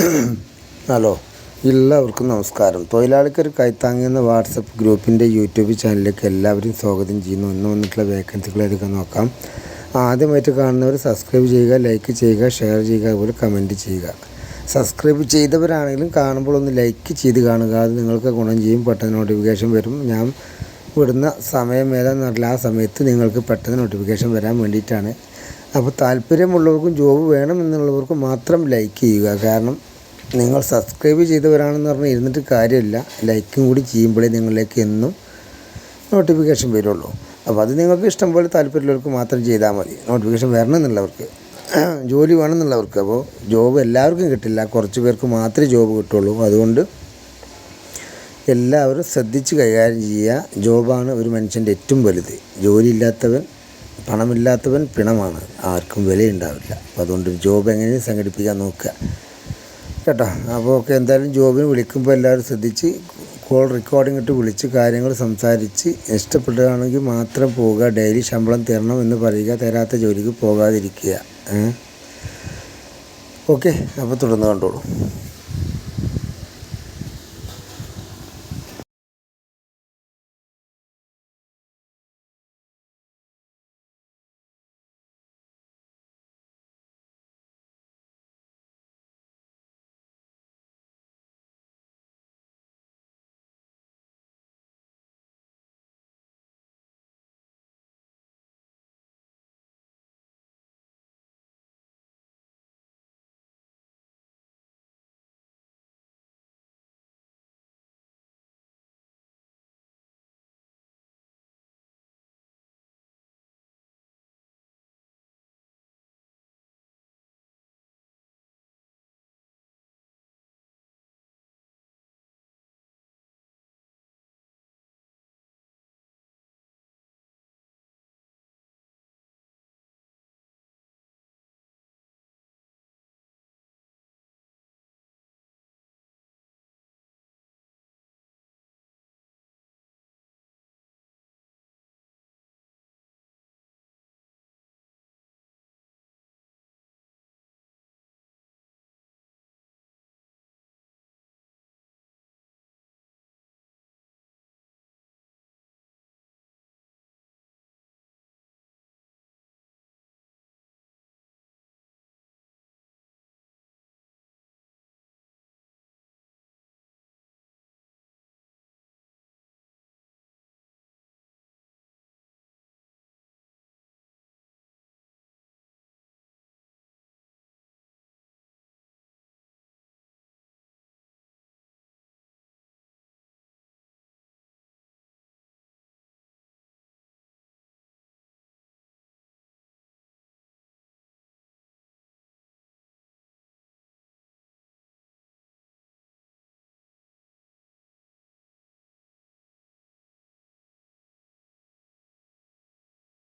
Hello, എല്ലാവർക്കും നമസ്കാരം. തൊഴിലാളിക്കൊരു കൈത്താങ്ങി എന്ന വാട്സപ്പ് ഗ്രൂപ്പിൻ്റെ യൂട്യൂബ് ചാനലിലേക്ക് എല്ലാവരും സ്വാഗതം ചെയ്യുന്നു. ഇന്ന് വന്നിട്ടുള്ള വേക്കൻസികളേതൊക്കെ നോക്കാം. ആദ്യമായിട്ട് കാണുന്നവർ സബ്സ്ക്രൈബ് ചെയ്യുക, ലൈക്ക് ചെയ്യുക, ഷെയർ ചെയ്യുക, അതുപോലെ കമൻറ്റ് ചെയ്യുക. സബ്സ്ക്രൈബ് ചെയ്തവരാണെങ്കിലും കാണുമ്പോൾ ഒന്ന് ലൈക്ക് ചെയ്ത് കാണുക, അത് നിങ്ങൾക്ക് ഗുണം ചെയ്യും. പെട്ടെന്ന് നോട്ടിഫിക്കേഷൻ വരും. ഞാൻ വിടുന്ന സമയം ഏതാണെന്ന് പറഞ്ഞാൽ ആ സമയത്ത് നിങ്ങൾക്ക് പെട്ടെന്ന് നോട്ടിഫിക്കേഷൻ വരാൻ വേണ്ടിയിട്ടാണ്. അപ്പോൾ താല്പര്യമുള്ളവർക്കും ജോബ് വേണമെന്നുള്ളവർക്കും മാത്രം ലൈക്ക് ചെയ്യുക. കാരണം നിങ്ങൾ സബ്സ്ക്രൈബ് ചെയ്തവരാണെന്ന് പറഞ്ഞാൽ ഇരുന്നിട്ട് കാര്യമില്ല. ലൈക്കും കൂടി ചെയ്യുമ്പോഴേ നിങ്ങളിലേക്ക് എന്നും നോട്ടിഫിക്കേഷൻ വരുള്ളൂ. അപ്പോൾ അത് നിങ്ങൾക്ക് ഇഷ്ടം പോലെ താല്പര്യമുള്ളവർക്ക് മാത്രം ചെയ്താൽ മതി. നോട്ടിഫിക്കേഷൻ വരണമെന്നുള്ളവർക്ക്, ജോലി വേണമെന്നുള്ളവർക്ക്. അപ്പോൾ ജോബ് എല്ലാവർക്കും കിട്ടില്ല, കുറച്ച് പേർക്ക് മാത്രമേ ജോബ് കിട്ടുള്ളൂ. അതുകൊണ്ട് എല്ലാവരും ശ്രദ്ധിച്ച് കൈകാര്യം ചെയ്യുക. ജോബാണ് ഒരു മനുഷ്യൻ്റെ ഏറ്റവും വലുത്. ജോലിയില്ലാത്തവൻ, പണമില്ലാത്തവൻ പിണമാണ്, ആർക്കും വിലയുണ്ടാവില്ല. അപ്പോൾ അതുകൊണ്ട് ജോബ് എങ്ങനെയും സംഘടിപ്പിക്കാൻ നോക്കുക കേട്ടോ. അപ്പോൾ എന്തായാലും ജോബിന് വിളിക്കുമ്പോൾ എല്ലാവരും ശ്രദ്ധിച്ച് കോൾ റെക്കോർഡിംഗ് ഇട്ട് വിളിച്ച് കാര്യങ്ങൾ സംസാരിച്ച് ഇഷ്ടപ്പെടുകയാണെങ്കിൽ മാത്രം പോവുക. ഡെയിലി ശമ്പളം തരണം എന്ന് പറയുക, തരാത്ത ജോലിക്ക് പോകാതിരിക്കുക. ഓക്കെ, അപ്പോൾ തുടർന്ന് കണ്ടോളൂ.